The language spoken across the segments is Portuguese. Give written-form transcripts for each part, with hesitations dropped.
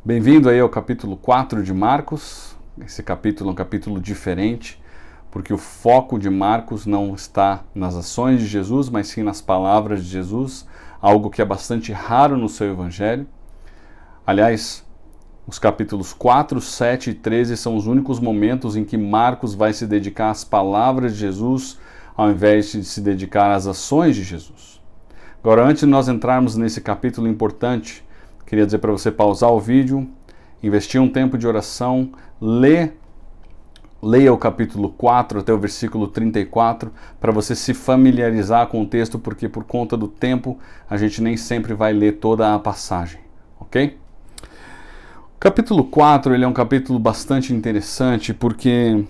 Bem-vindo aí ao capítulo 4 de Marcos. Esse capítulo é um capítulo diferente, porque o foco de Marcos não está nas ações de Jesus, mas sim nas palavras de Jesus, algo que é bastante raro no seu evangelho. Aliás, os capítulos 4, 7 e 13 são os únicos momentos em que Marcos vai se dedicar às palavras de Jesus, ao invés de se dedicar às ações de Jesus. Agora, antes de nós entrarmos nesse capítulo importante, queria dizer para você pausar o vídeo, investir um tempo de oração, leia o capítulo 4 até o versículo 34, para você se familiarizar com o texto, porque por conta do tempo a gente nem sempre vai ler toda a passagem, ok? O capítulo 4 ele é um capítulo bastante interessante, porque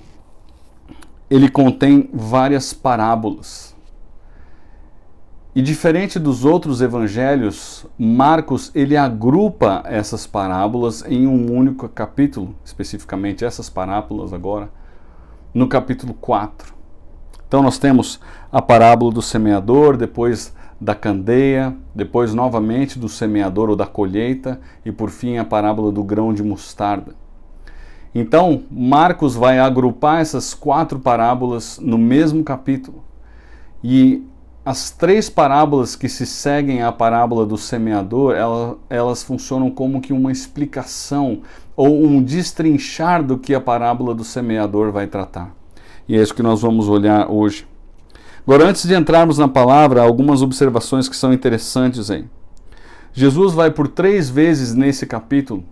ele contém várias parábolas. E diferente dos outros evangelhos, Marcos ele agrupa essas parábolas em um único capítulo, especificamente essas parábolas agora, no capítulo 4. Então nós temos a parábola do semeador, depois da candeia, depois novamente do semeador ou da colheita e por fim a parábola do grão de mostarda. Então Marcos vai agrupar essas 4 parábolas no mesmo capítulo. E as 3 parábolas que se seguem à parábola do semeador, elas funcionam como que uma explicação ou um destrinchar do que a parábola do semeador vai tratar. E é isso que nós vamos olhar hoje. Agora, antes de entrarmos na palavra, algumas observações que são interessantes aí. Jesus vai por 3 vezes nesse capítulo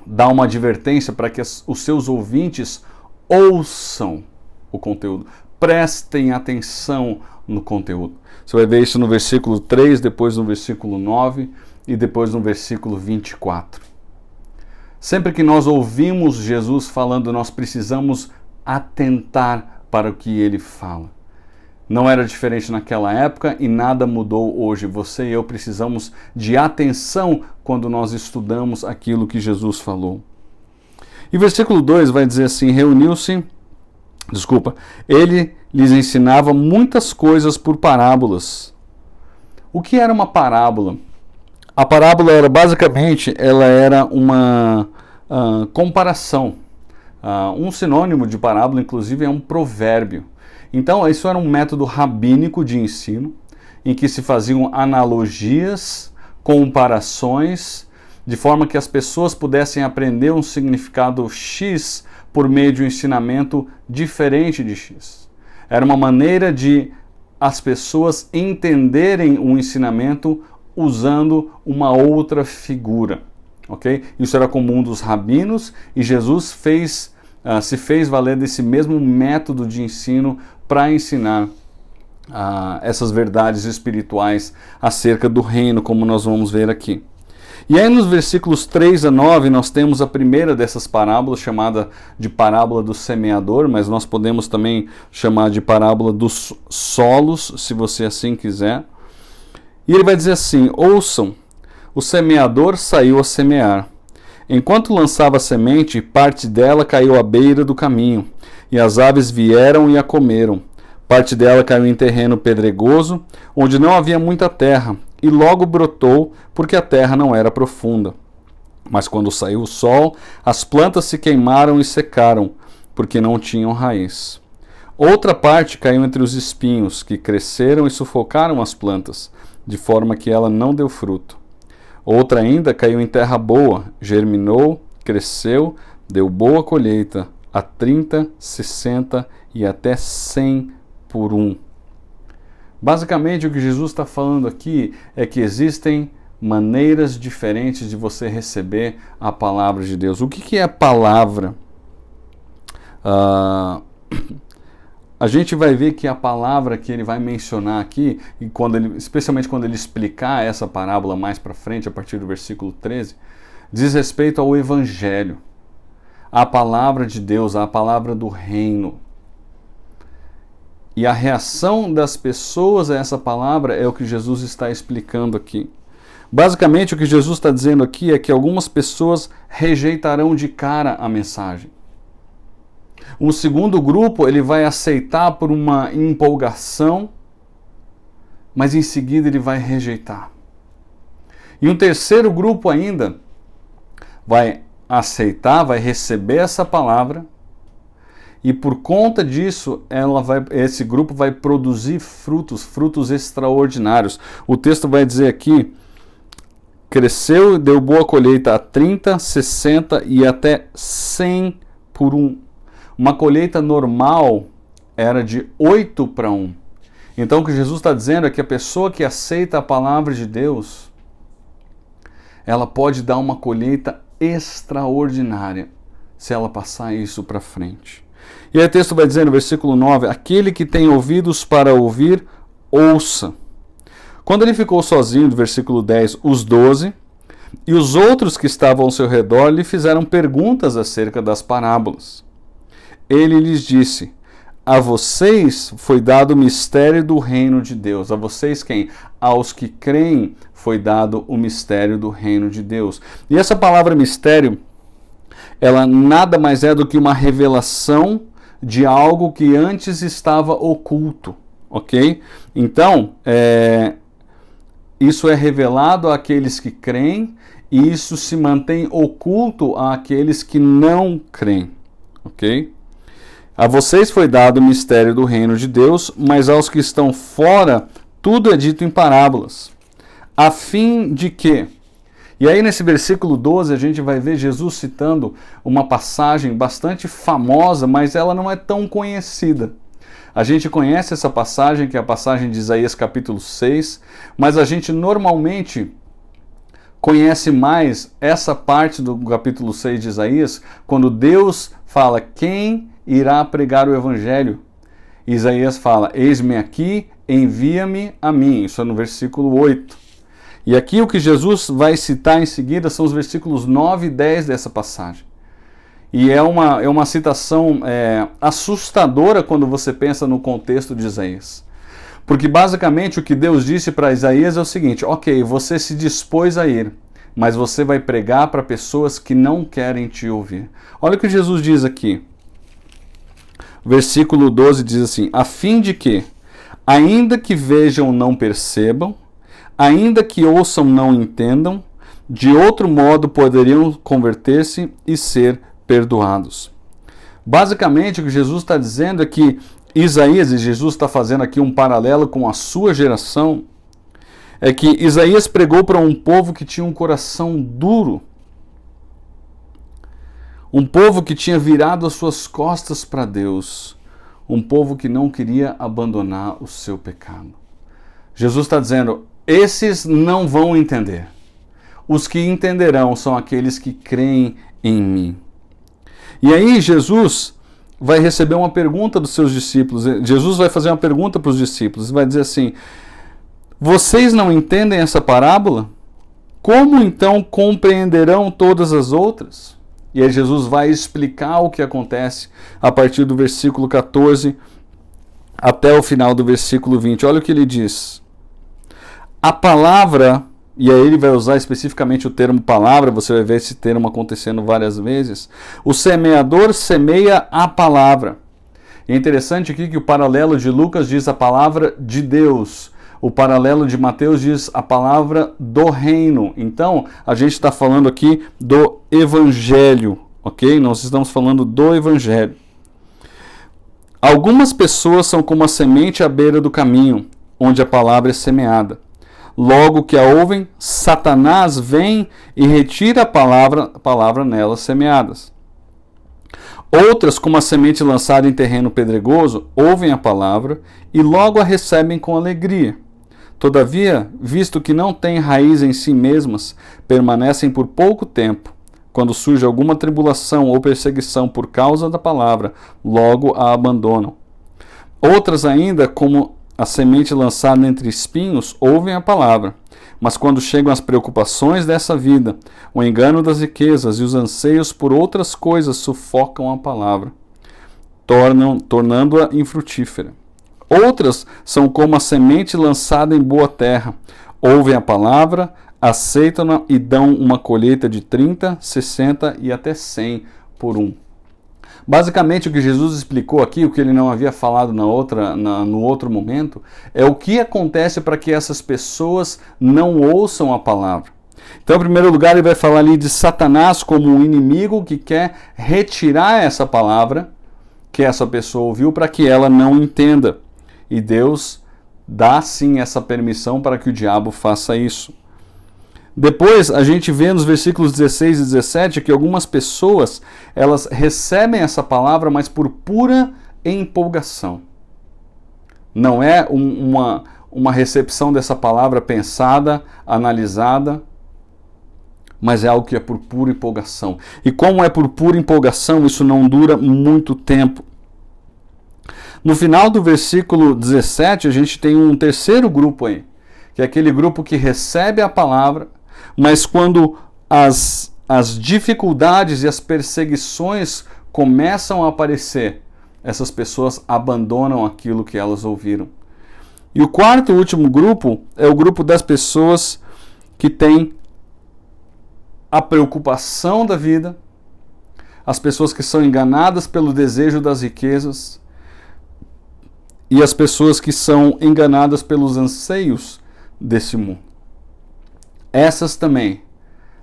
dar uma advertência para que os seus ouvintes ouçam o conteúdo, prestem atenção no conteúdo. Você vai ver isso no versículo 3, depois no versículo 9 e depois no versículo 24. Sempre que nós ouvimos Jesus falando, nós precisamos atentar para o que ele fala. Não era diferente naquela época e nada mudou hoje. Você e eu precisamos de atenção quando nós estudamos aquilo que Jesus falou. E versículo 2 vai dizer assim: ele lhes ensinava muitas coisas por parábolas. O que era uma parábola? A parábola era basicamente, uma comparação. Um sinônimo de parábola, inclusive, é um provérbio. Então, isso era um método rabínico de ensino, em que se faziam analogias, comparações, de forma que as pessoas pudessem aprender um significado X por meio de um ensinamento diferente de X. Era uma maneira de as pessoas entenderem um ensinamento usando uma outra figura. Okay? Isso era comum dos rabinos e Jesus se fez valer desse mesmo método de ensino para ensinar essas verdades espirituais acerca do reino, como nós vamos ver aqui. E aí nos versículos 3 a 9 nós temos a primeira dessas parábolas, chamada de parábola do semeador, mas nós podemos também chamar de parábola dos solos, se você assim quiser. E ele vai dizer assim: ouçam, o semeador saiu a semear. Enquanto lançava a semente, parte dela caiu à beira do caminho, e as aves vieram e a comeram. Parte dela caiu em terreno pedregoso, onde não havia muita terra, e logo brotou, porque a terra não era profunda. Mas quando saiu o sol, as plantas se queimaram e secaram, porque não tinham raiz. Outra parte caiu entre os espinhos, que cresceram e sufocaram as plantas, de forma que ela não deu fruto. Outra ainda caiu em terra boa, germinou, cresceu, deu boa colheita, a 30, 60 e até 100 por 1. Basicamente, o que Jesus está falando aqui é que existem maneiras diferentes de você receber a palavra de Deus. O que é a palavra? A gente vai ver que a palavra que ele vai mencionar aqui, e especialmente quando ele explicar essa parábola mais para frente, a partir do versículo 13, diz respeito ao Evangelho, à palavra de Deus, à palavra do reino. E a reação das pessoas a essa palavra é o que Jesus está explicando aqui. Basicamente, o que Jesus está dizendo aqui é que algumas pessoas rejeitarão de cara a mensagem. Um segundo grupo, ele vai aceitar por uma empolgação, mas em seguida ele vai rejeitar. E um terceiro grupo ainda vai aceitar, vai receber essa palavra, e por conta disso, esse grupo vai produzir frutos extraordinários. O texto vai dizer aqui, cresceu e deu boa colheita a 30, 60 e até 100 por um. Uma colheita normal era de 8 para 1. Então o que Jesus está dizendo é que a pessoa que aceita a palavra de Deus, ela pode dar uma colheita extraordinária se ela passar isso para frente. E aí o texto vai dizer no versículo 9, aquele que tem ouvidos para ouvir, ouça. Quando ele ficou sozinho, do versículo 10, os 12 e os outros que estavam ao seu redor lhe fizeram perguntas acerca das parábolas. Ele lhes disse, a vocês foi dado o mistério do reino de Deus. A vocês quem? Aos que creem foi dado o mistério do reino de Deus. E essa palavra mistério, ela nada mais é do que uma revelação de algo que antes estava oculto, ok? Então, isso é revelado àqueles que creem e isso se mantém oculto àqueles que não creem, ok? A vocês foi dado o mistério do reino de Deus, mas aos que estão fora, tudo é dito em parábolas, a fim de que... E aí nesse versículo 12 a gente vai ver Jesus citando uma passagem bastante famosa, mas ela não é tão conhecida. A gente conhece essa passagem, que é a passagem de Isaías capítulo 6, mas a gente normalmente conhece mais essa parte do capítulo 6 de Isaías, quando Deus fala quem irá pregar o evangelho. Isaías fala, eis-me aqui, envia-me a mim. Isso é no versículo 8. E aqui o que Jesus vai citar em seguida são os versículos 9 e 10 dessa passagem. E é uma citação assustadora quando você pensa no contexto de Isaías. Porque basicamente o que Deus disse para Isaías é o seguinte, ok, você se dispôs a ir, mas você vai pregar para pessoas que não querem te ouvir. Olha o que Jesus diz aqui. Versículo 12 diz assim, a fim de que, ainda que vejam não percebam, ainda que ouçam não entendam, de outro modo poderiam converter-se e ser perdoados. Basicamente o que Jesus está dizendo é que Isaías, e Jesus está fazendo aqui um paralelo com a sua geração, é que Isaías pregou para um povo que tinha um coração duro, um povo que tinha virado as suas costas para Deus, um povo que não queria abandonar o seu pecado. Jesus está dizendo, esses não vão entender. Os que entenderão são aqueles que creem em mim. E aí Jesus vai receber uma pergunta dos seus discípulos. Jesus vai fazer uma pergunta para os discípulos. Vai dizer assim, vocês não entendem essa parábola? Como então compreenderão todas as outras? E aí Jesus vai explicar o que acontece a partir do versículo 14 até o final do versículo 20. Olha o que ele diz. A palavra, e aí ele vai usar especificamente o termo palavra, você vai ver esse termo acontecendo várias vezes. O semeador semeia a palavra. E é interessante aqui que o paralelo de Lucas diz a palavra de Deus. O paralelo de Mateus diz a palavra do reino. Então, a gente está falando aqui do evangelho, ok? Nós estamos falando do evangelho. Algumas pessoas são como a semente à beira do caminho, onde a palavra é semeada. Logo que a ouvem, Satanás vem e retira a palavra nelas semeadas. Outras, como a semente lançada em terreno pedregoso, ouvem a palavra e logo a recebem com alegria. Todavia, visto que não têm raiz em si mesmas, permanecem por pouco tempo. Quando surge alguma tribulação ou perseguição por causa da palavra, logo a abandonam. Outras ainda, como a semente lançada entre espinhos, ouvem a palavra, mas quando chegam as preocupações dessa vida, o engano das riquezas e os anseios por outras coisas sufocam a palavra, tornando-a infrutífera. Outras são como a semente lançada em boa terra, ouvem a palavra, aceitam-na e dão uma colheita de 30, 60 e até 100 por um. Basicamente, o que Jesus explicou aqui, o que ele não havia falado no outro momento, é o que acontece para que essas pessoas não ouçam a palavra. Então, em primeiro lugar, ele vai falar ali de Satanás como um inimigo que quer retirar essa palavra que essa pessoa ouviu para que ela não entenda. E Deus dá sim essa permissão para que o diabo faça isso. Depois, a gente vê nos versículos 16 e 17 que algumas pessoas, elas recebem essa palavra, mas por pura empolgação. Não é uma recepção dessa palavra pensada, analisada, mas é algo que é por pura empolgação. E como é por pura empolgação, isso não dura muito tempo. No final do versículo 17, a gente tem um terceiro grupo aí, que é aquele grupo que recebe a palavra, mas quando as dificuldades e as perseguições começam a aparecer, essas pessoas abandonam aquilo que elas ouviram. E o quarto e último grupo é o grupo das pessoas que têm a preocupação da vida, as pessoas que são enganadas pelo desejo das riquezas e as pessoas que são enganadas pelos anseios desse mundo. Essas também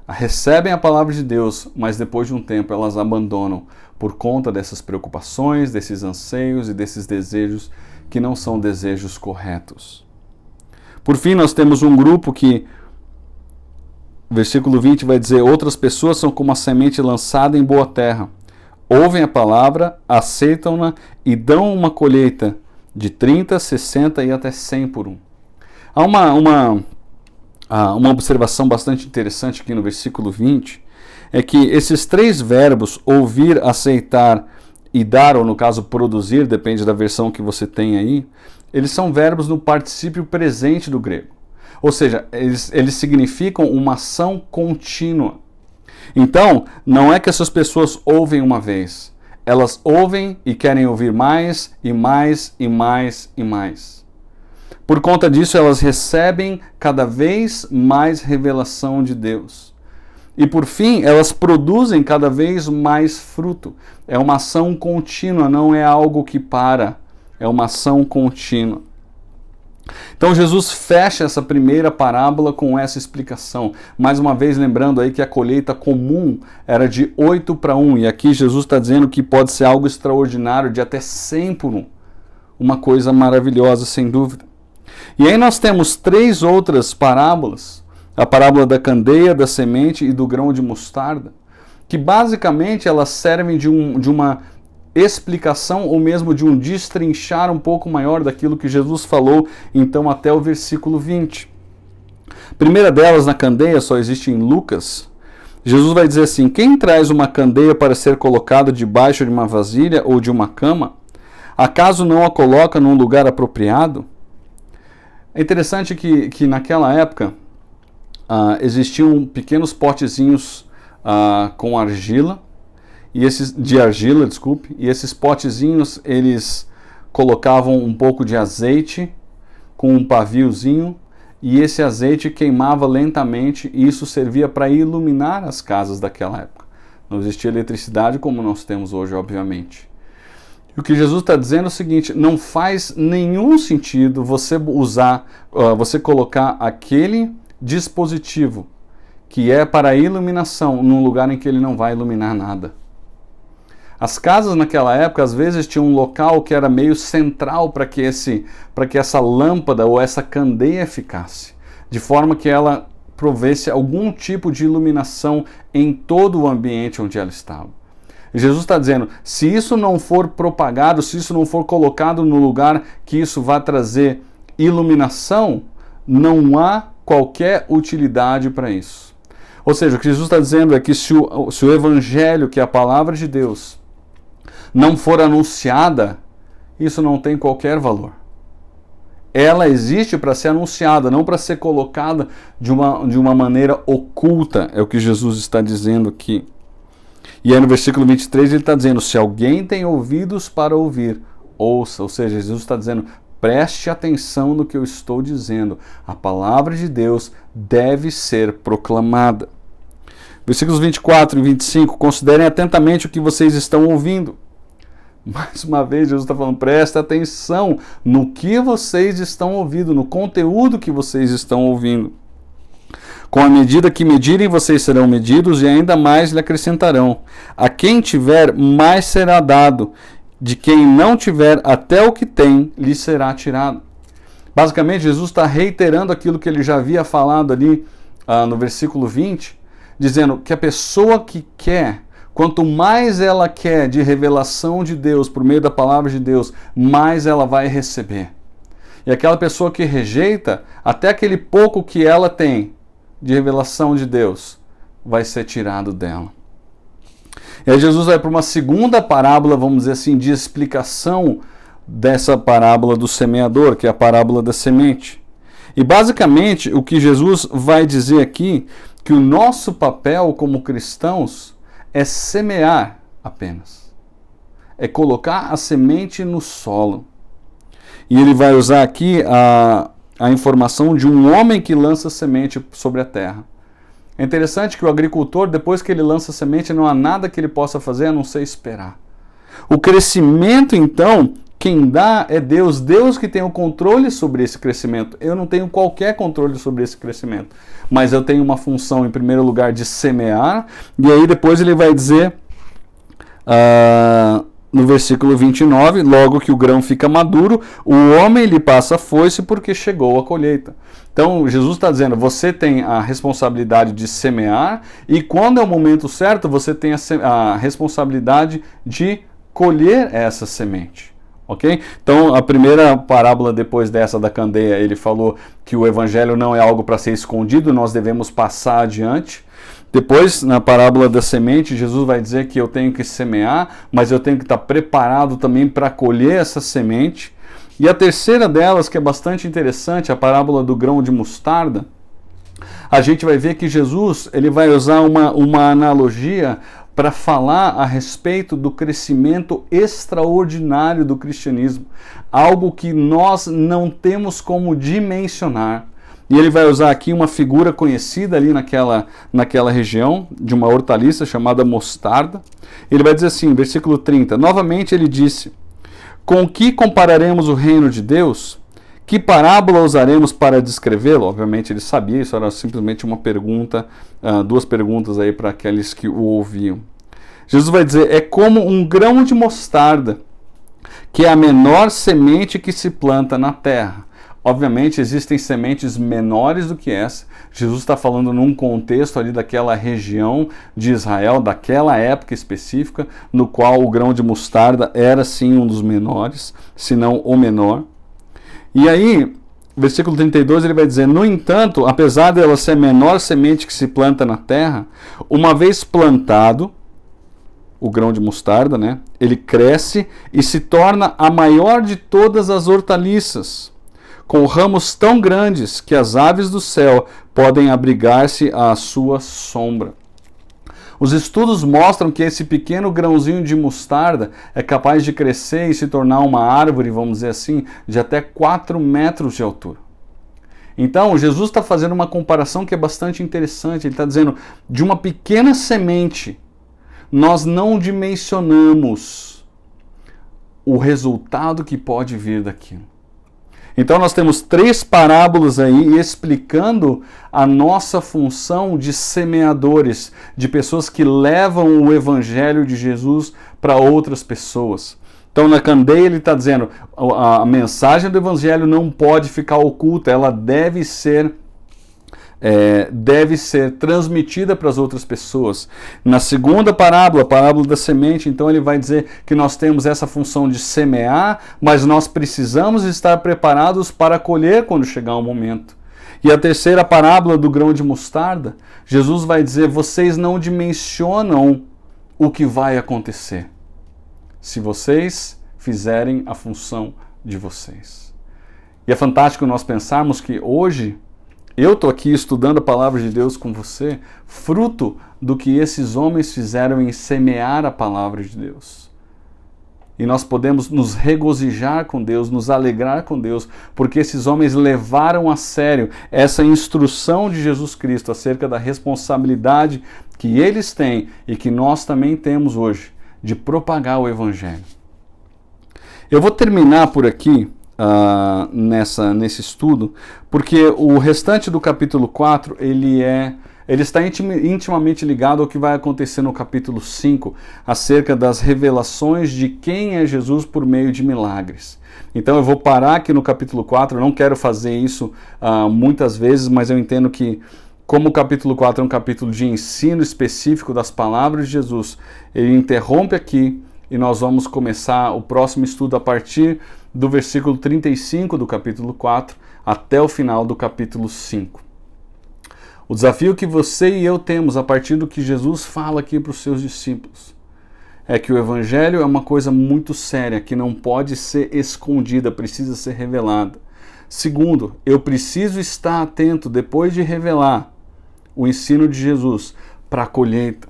recebem a palavra de Deus, mas depois de um tempo elas abandonam por conta dessas preocupações, desses anseios e desses desejos que não são desejos corretos. Por fim, nós temos um grupo que, versículo 20 vai dizer: outras pessoas são como a semente lançada em boa terra. Ouvem a palavra, aceitam-na e dão uma colheita de 30, 60 e até 100 por um. Há uma observação bastante interessante aqui no versículo 20, é que esses três verbos, ouvir, aceitar e dar, ou no caso produzir, depende da versão que você tem aí, eles são verbos no particípio presente do grego. Ou seja, eles significam uma ação contínua. Então, não é que essas pessoas ouvem uma vez. Elas ouvem e querem ouvir mais e mais e mais e mais. Por conta disso, elas recebem cada vez mais revelação de Deus. E por fim, elas produzem cada vez mais fruto. É uma ação contínua, não é algo que para. É uma ação contínua. Então Jesus fecha essa primeira parábola com essa explicação. Mais uma vez lembrando aí que a colheita comum era de 8 para 1. E aqui Jesus está dizendo que pode ser algo extraordinário de até 100 por 1. Uma coisa maravilhosa, sem dúvida. E aí nós temos 3 outras parábolas. A parábola da candeia, da semente e do grão de mostarda. Que basicamente elas servem de uma explicação ou mesmo de um destrinchar um pouco maior daquilo que Jesus falou, então até o versículo 20. A primeira delas, na candeia, só existe em Lucas. Jesus vai dizer assim: quem traz uma candeia para ser colocada debaixo de uma vasilha ou de uma cama, acaso não a coloca num lugar apropriado? É interessante que naquela época existiam pequenos potezinhos com argila, e esses potezinhos eles colocavam um pouco de azeite com um paviozinho, e esse azeite queimava lentamente, e isso servia para iluminar as casas daquela época. Não existia eletricidade como nós temos hoje, obviamente. E o que Jesus está dizendo é o seguinte: não faz nenhum sentido você colocar aquele dispositivo que é para iluminação num lugar em que ele não vai iluminar nada. As casas naquela época, às vezes, tinham um local que era meio central para que essa lâmpada ou essa candeia ficasse, de forma que ela provesse algum tipo de iluminação em todo o ambiente onde ela estava. E Jesus está dizendo, se isso não for propagado, se isso não for colocado no lugar que isso vai trazer iluminação, não há qualquer utilidade para isso. Ou seja, o que Jesus está dizendo é que se o Evangelho, que é a palavra de Deus, não for anunciada, isso não tem qualquer valor. Ela existe para ser anunciada, não para ser colocada de uma maneira oculta, é o que Jesus está dizendo aqui. E aí no versículo 23 ele está dizendo, se alguém tem ouvidos para ouvir, ouça. Ou seja, Jesus está dizendo, preste atenção no que eu estou dizendo. A palavra de Deus deve ser proclamada. Versículos 24 e 25, considerem atentamente o que vocês estão ouvindo. Mais uma vez, Jesus está falando, preste atenção no que vocês estão ouvindo, no conteúdo que vocês estão ouvindo. Com a medida que medirem, vocês serão medidos e ainda mais lhe acrescentarão. A quem tiver, mais será dado. De quem não tiver, até o que tem, lhe será tirado. Basicamente, Jesus está reiterando aquilo que ele já havia falado ali no versículo 20, dizendo que a pessoa que quer, quanto mais ela quer de revelação de Deus por meio da palavra de Deus, mais ela vai receber. E aquela pessoa que rejeita, até aquele pouco que ela tem de revelação de Deus, vai ser tirado dela. E aí Jesus vai para uma segunda parábola, vamos dizer assim, de explicação dessa parábola do semeador, que é a parábola da semente. E basicamente o que Jesus vai dizer aqui, que o nosso papel como cristãos é semear apenas. É colocar a semente no solo. E ele vai usar aqui a informação de um homem que lança semente sobre a terra. É interessante que o agricultor, depois que ele lança semente, não há nada que ele possa fazer a não ser esperar. O crescimento, então, quem dá é Deus. Deus que tem o controle sobre esse crescimento. Eu não tenho qualquer controle sobre esse crescimento. Mas eu tenho uma função, em primeiro lugar, de semear. E aí depois ele vai dizer, no versículo 29, logo que o grão fica maduro, o homem lhe passa a foice porque chegou a colheita. Então, Jesus está dizendo, você tem a responsabilidade de semear e quando é o momento certo, você tem a responsabilidade de colher essa semente. Ok? Então, a primeira parábola depois dessa da candeia, ele falou que o evangelho não é algo para ser escondido, nós devemos passar adiante. Depois, na parábola da semente, Jesus vai dizer que eu tenho que semear, mas eu tenho que estar preparado também para colher essa semente. E a terceira delas, que é bastante interessante, a parábola do grão de mostarda, a gente vai ver que Jesus ele vai usar uma analogia para falar a respeito do crescimento extraordinário do cristianismo, algo que nós não temos como dimensionar. E ele vai usar aqui uma figura conhecida ali naquela região, de uma hortaliça chamada mostarda. Ele vai dizer assim, versículo 30, novamente ele disse, com que compararemos o reino de Deus? Que parábola usaremos para descrevê-lo? Obviamente ele sabia, isso era simplesmente uma pergunta, duas perguntas aí para aqueles que o ouviam. Jesus vai dizer, é como um grão de mostarda, que é a menor semente que se planta na terra. Obviamente existem sementes menores do que essa. Jesus está falando num contexto ali daquela região de Israel, daquela época específica, no qual o grão de mostarda era sim um dos menores, se não o menor. E aí, versículo 32, ele vai dizer, no entanto, apesar dela ser a menor semente que se planta na terra, uma vez plantado, o grão de mostarda, né, ele cresce e se torna a maior de todas as hortaliças, com ramos tão grandes que as aves do céu podem abrigar-se à sua sombra. Os estudos mostram que esse pequeno grãozinho de mostarda é capaz de crescer e se tornar uma árvore, vamos dizer assim, de até 4 metros de altura. Então, Jesus está fazendo uma comparação que é bastante interessante. Ele está dizendo, de uma pequena semente, nós não dimensionamos o resultado que pode vir daquilo. Então nós temos 3 parábolas aí explicando a nossa função de semeadores, de pessoas que levam o evangelho de Jesus para outras pessoas. Então na candeia ele está dizendo, a mensagem do evangelho não pode ficar oculta, ela deve ser transmitida para as outras pessoas. Na segunda parábola, a parábola da semente, então ele vai dizer que nós temos essa função de semear, mas nós precisamos estar preparados para colher quando chegar o momento. E a terceira parábola do grão de mostarda, Jesus vai dizer, vocês não dimensionam o que vai acontecer se vocês fizerem a função de vocês. E é fantástico nós pensarmos que hoje eu estou aqui estudando a palavra de Deus com você, fruto do que esses homens fizeram em semear a palavra de Deus. E nós podemos nos regozijar com Deus, nos alegrar com Deus, porque esses homens levaram a sério essa instrução de Jesus Cristo acerca da responsabilidade que eles têm e que nós também temos hoje, de propagar o Evangelho. Eu vou terminar por aqui, nesse estudo, porque o restante do capítulo 4, ele está intimamente ligado ao que vai acontecer no capítulo 5, acerca das revelações de quem é Jesus por meio de milagres. Então eu vou parar aqui no capítulo 4, eu não quero fazer isso muitas vezes, mas eu entendo que, como o capítulo 4 é um capítulo de ensino específico das palavras de Jesus, ele interrompe aqui e nós vamos começar o próximo estudo a partir do versículo 35 do capítulo 4 até o final do capítulo 5. O desafio que você e eu temos a partir do que Jesus fala aqui para os seus discípulos é que o Evangelho é uma coisa muito séria, que não pode ser escondida, precisa ser revelada. Segundo, eu preciso estar atento, depois de revelar o ensino de Jesus, para a colheita.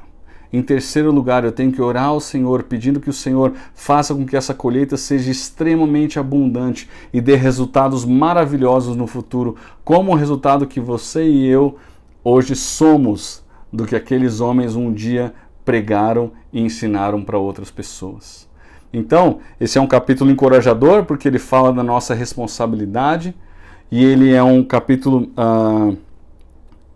Em terceiro lugar, eu tenho que orar ao Senhor, pedindo que o Senhor faça com que essa colheita seja extremamente abundante e dê resultados maravilhosos no futuro, como o resultado que você e eu hoje somos do que aqueles homens um dia pregaram e ensinaram para outras pessoas. Então, esse é um capítulo encorajador, porque ele fala da nossa responsabilidade, e ele é um capítulo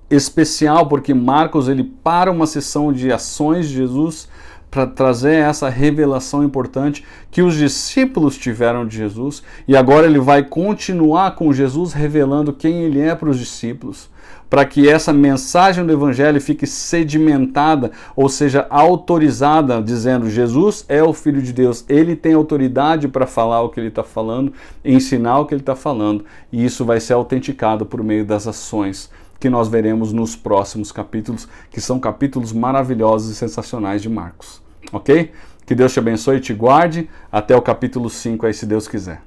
especial, porque Marcos ele para uma sessão de ações de Jesus para trazer essa revelação importante que os discípulos tiveram de Jesus, e agora ele vai continuar com Jesus revelando quem ele é para os discípulos, para que essa mensagem do Evangelho fique sedimentada, ou seja, autorizada, dizendo Jesus é o Filho de Deus, ele tem autoridade para falar o que ele está falando, ensinar o que ele está falando, e isso vai ser autenticado por meio das ações que nós veremos nos próximos capítulos, que são capítulos maravilhosos e sensacionais de Marcos. Ok? Que Deus te abençoe e te guarde. Até o capítulo 5 aí, se Deus quiser.